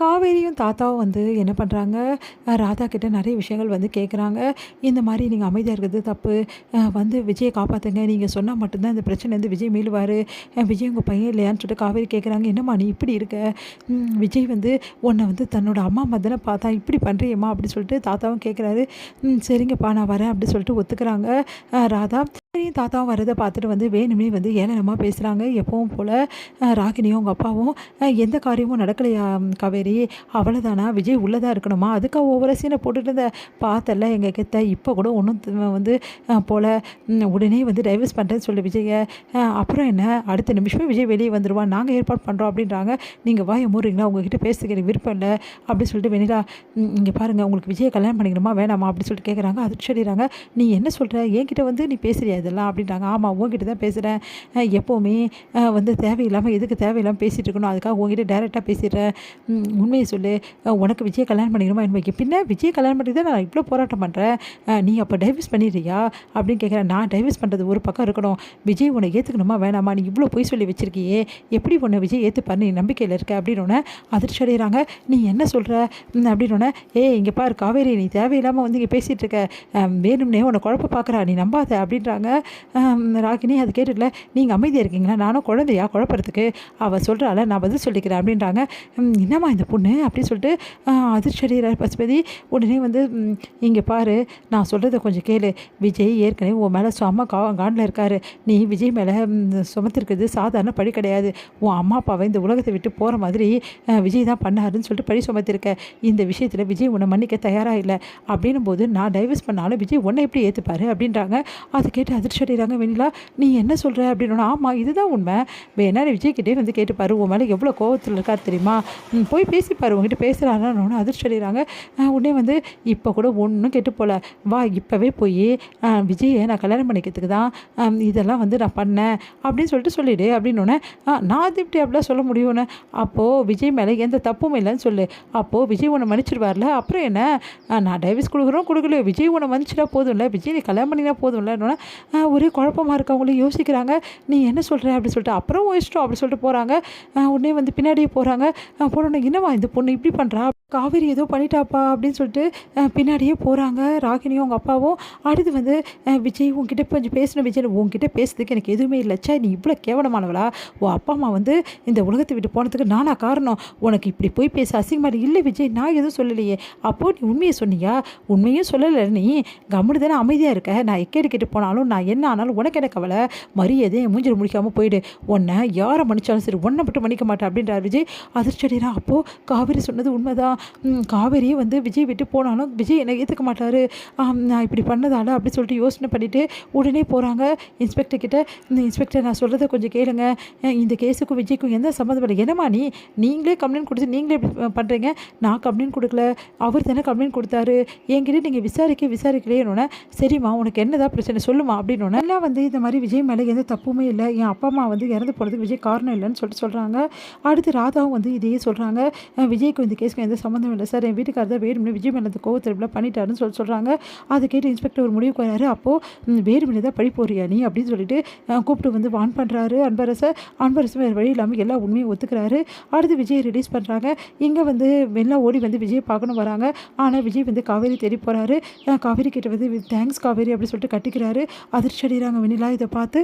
காவேரியும் தாத்தாவும் வந்து என்ன பண்ணுறாங்க, ராதா கிட்ட நெறைய விஷயங்கள் வந்து கேட்குறாங்க. இந்த மாரி நீங்க அமைதியா இருக்கிறது தப்பு. வந்து விஜய காப்பாத்துங்க. நீங்க சொன்னா மட்டும் தான் இந்த பிரச்சனைலேருந்து விஜய் மீளுவாரு. விஜய் உங்க பையன் இல்லையான்னு சொல்லிட்டு காவேரி கேட்குறாங்க. என்னம்மா நீ இப்படி இருக்க? விஜய் வந்து உன்ன வந்து தன்னோட அம்மா மாரி தானே பார்த்தான். இப்படி பண்றியேம்மா அப்படின்னு சொல்லிட்டு தாத்தாவும் கேட்குறாரு. சரிங்கப்பா நான் வரேன் அப்படி சொல்லிட்டு ஒத்துக்கிறாங்க ராதா. காவேரியும் தாத்தாவும் வரத பார்த்துட்டு வந்து வேணும்னே வந்து ஏளனமா பேசுகிறாங்க. எப்பவும் போல ராகினியும் உங்க அப்பாவும் எந்த காரியமும் நடக்கலையா காவேரி? அவ்வளோதானா? விஜய் உள்ள தான் இருக்கணுமா? அதுக்கா ஒவ்வொரு சீனை போட்டுட்டு இருந்த? பார்த்தல்ல எங்க கெத்த. இப்போ கூட ஒன்றும் வந்து போல உடனே வந்து டைவர்ஸ் பண்ணுறேன்னு சொல்லு விஜய. அப்புறம் என்ன? அடுத்த நிமிஷமே விஜய் வெளியே வந்துருவான். நாங்கள் ஏற்பாடு பண்ணுறோம் அப்படின்றாங்க. நீங்கள் வாய மூடுறீங்களா? உங்ககிட்ட பேசுறதுக்கு எனக்கு விருப்பம் இல்லை அப்படின்னு சொல்லிட்டு வெண்ணிலா இங்கே பாருங்கள் உங்களுக்கு விஜயை கல்யாணம் பண்ணிக்கணுமா வேணாமா அப்படின்னு சொல்லிட்டு கேட்குறாங்க. அது சொல்லிடுறாங்க. நீ என்ன சொல்கிற? என்கிட்ட வந்து நீ பேசுறியா இதெல்லாம் அப்படின்றாங்க. ஆமாம் உங்ககிட்ட தான் பேசுகிறேன். எப்போவுமே வந்து தேவையில்லாமல் எதுக்கு தேவையில்லாமல் பேசிகிட்டு இருக்கணும். அதுக்காக உங்ககிட்ட டேரெக்டாக பேசிடுறேன். உண்மையை சொல்லு. உனக்கு விஜய் கல்யாணம் பண்ணிக்கணுமா என்ன? பின்ன விஜய் கல்யாணம் பண்ணி தான் நான் இவ்வளோ போராட்டம் பண்ணுறேன். நீ அப்போ டைவர்ஸ் பண்ணிடுறியா அப்படின்னு கேட்குறேன். நான் டைவர்ஸ் பண்ணுறது ஒரு பக்கம் இருக்கணும். விஜய் உன்னை ஏற்றுக்கணுமா வேணாமா? நீ இவ்வளோ பொய் சொல்லி வச்சிருக்கியே, எப்படி உன்னை விஜய் ஏற்றுப்பாரு? நீ நம்பிக்கையில் இருக்க அப்படின்னோடனே அதிர்ச்சி அடைகிறாங்க. நீ என்ன சொல்கிற அப்படின்னோடனே இங்கே பாரு காவேரி, நீ தேவையில்லாமல் வந்து இங்கே பேசிகிட்டு இருக்க. வேணும்னே உன்னை குழப்ப பார்க்குறா, நீ நம்பாத அப்படின்றாங்க. ராகினி அது கேட்டுல நீங்கள் அமைதியாக இருக்கீங்களா? நானும் குழந்தையா குழப்பறதுக்கு? அவள் சொல்கிறாள், நான் பதில் சொல்லிக்கிறேன் அப்படின்றாங்க. என்னம்மா இந்த பொண்ணு அப்படின்னு சொல்லிட்டு அதிர்ச்சி அடைகிறார் பசுபதி. உடனே வந்து இங்கே பாரு, நான் சொல்கிறத கொஞ்சம் கேளு. விஜய் ஏற்கனவே உன் மேலே செம்ம காண்டில் இருக்கார். நீ விஜய் மேலே சுமத்திருக்கிறது சாதாரண பழி கிடையாது. உன் அம்மா அப்பாவை இந்த உலகத்தை விட்டு போகிற மாதிரி விஜய் தான் பண்ணாருன்னு சொல்லிட்டு பழி சுமத்திருக்க. இந்த விஷயத்தில் விஜய் உன்னை மன்னிக்க தயாராக இல்லை. அப்படின்னும் போது நான் டைவர்ஸ் பண்ணாலும் விஜய் உன்னை எப்படி ஏற்றுப்பாரு அப்படின்றாங்க. அதை கேட்டு அதிர்ச்சி அடைகிறாங்க வெண்ணிலா. நீ என்ன சொல்கிற அப்படின்னா, ஆமாம் இதுதான் உண்மை. வேணா விஜய்கிட்டே வந்து கேட்டுப்பாரு, உன் மேலே எவ்வளோ கோவத்தில் இருக்கார் தெரியுமா? போய் பேசிப்பாரு, உங்ககிட்ட பேசுகிறாங்கன்னு அதிர்ச்சி அடைகிறாங்க. உடனே வந்து இப்போ கூட ஒன்றும் கெட்டு போல. வா இப்போவே போய் விஜயை நான் கல்யாணம் பண்ணிக்கிறதுக்கு தான் இதெல்லாம் வந்து நான் பண்ணேன் அப்படின்னு சொல்லிட்டு சொல்லிவிடு அப்படின்னோடனே நான் அது இப்படி அப்படிலாம் சொல்ல முடியும்னு. அப்போது விஜய் மேலே எந்த தப்பும் இல்லைன்னு சொல்லு. அப்போது விஜய் உன்னை மன்னிச்சிடுவார்ல. அப்புறம் என்ன? நான் டைவர்ஸ் கொடுக்கலையோ, விஜய் உன்னை மன்னிச்சிட்டா போதும்ல, விஜய் நீ கல்யாணம் பண்ணினா போதும்லன்னொன்னே ஒரே குழப்பமாக இருக்கவங்களும் யோசிக்கிறாங்க. நீ என்ன சொல்கிற அப்படின்னு சொல்லிட்டு அப்புறம் இஷ்டம் அப்படி சொல்லிட்டு போகிறாங்க. உடனே வந்து பின்னாடியே போகிறாங்க. போனோன்னே என்னவா இந்த பொண்ணு இப்படி பண்ணுறா, காவேரி ஏதோ பண்ணிட்டாப்பா அப்படின்னு சொல்லிட்டு பின்னாடியே போகிறாங்க ராகினியும் அவங்க அப்பாவும். அடுத்து வந்து விஜய் உங்ககிட்ட கொஞ்சம் பேசணும். விஜய் உங்ககிட்ட பேசுறதுக்கு எனக்கு எதுவுமே இல்லைச்சா, நீ இவ்வளோ கேவலமானவளா? உன் அப்பா அம்மா வந்து இந்த உலகத்தை விட்டு போனதுக்கு நானா காரணம்? உனக்கு இப்படி போய் பேச அசிங்கமாக இல்லை விஜய், நான் எதுவும் சொல்லலையே. அப்போது நீ உண்மையை சொன்னியா? உண்மையும் சொல்லலை. நீ கம்முனு தானே அமைதியாக இருக்க. நான் எக்கேடு கேட்டு போனாலும் நான் என்ன ஆனாலும் உனக்கு என்ன கவலை? மரியாதை மூஞ்சில் முடிக்காமல் போயிடு. உன்னை யாரை மன்னிச்சாலும் சரி, உன்னை மட்டும் மன்னிக்க மாட்டேன் அப்படின்றார் விஜய். அதிர்ச்சி அடைகிறான். அப்போது காவேரி சொன்னது உண்மைதான். காவேரியே வந்து விஜய் விட்டு போனாலும் விஜய் என்னை ஏற்றுக்க மாட்டார். நான் இப்படி பண்ணதால அப்படி சொல்லிட்டு யோசனை பண்ணிவிட்டு உடனே போகிறாங்க இன்ஸ்பெக்டர் கிட்ட. இந்த இன்ஸ்பெக்டர் நான் சொல்கிறத கொஞ்சம் கேளுங்க. இந்த கேஸுக்கும் விஜய்க்கும் எந்த சம்மந்தம் இல்லை. என்னம்மா நீங்களே கம்ப்ளைண்ட் கொடுத்து நீங்களே இப்படி பண்ணுறீங்க? நான் கம்ப்ளைண்ட் கொடுக்கல, அவர் தானே கம்ப்ளைண்ட் கொடுத்தாரு. என்கிட்ட நீங்கள் விசாரிக்கலையேன்னொன்னே சரிம்மா உனக்கு என்னதான் பிரச்சனை சொல்லுமா அப்படின்னோடனே எல்லாம் வந்து இந்த மாதிரி விஜய் மேலே எந்த தப்புமே இல்லை, என் அப்பா அம்மா வந்து இறந்து போகிறதுக்கு விஜய் காரணம் இல்லைன்னு சொல்லிட்டு சொல்கிறாங்க. அடுத்து ராதாவும் வந்து இதையே சொல்கிறாங்க. விஜய்க்கும் இந்த கேஸுக்கும் எந்த சம்மந்தம் இல்லை சார், என் வீட்டுக்காரர் தான் வேணும்னு விஜய் மேலே அந்த கோவத்தில் பண்ணிட்டாருன்னு சொல்கிறாங்க. அதை கேட்டு இன்ஸ்பெக்டர் ஒரு முடிவுக்கு வராரு. அப்போது வேணும்னே தான் பழி போறியா நீ அப்படின்னு சொல்லிட்டு கூப்பிட்டு வந்து வான் பண்ணுறாரு அன்பரசு வேறு வழி இல்லாமல் எல்லா உண்மையும் ஒத்துக்கிறாரு. அடுத்து விஜய் ரிலீஸ் பண்ணுறாங்க. இங்கே வந்து வெளில ஓடி வந்து விஜய் பார்க்கணும் வராங்க. ஆனால் விஜய் வந்து காவேரி தேடி போகிறாரு. காவேரி கிட்ட வந்து தேங்க்ஸ் காவேரி அப்படின்னு சொல்லிட்டு கட்டிக்கிறாரு. அதிர்ச்சி அடைகிறாங்க வெண்ணிலா இதை பார்த்து.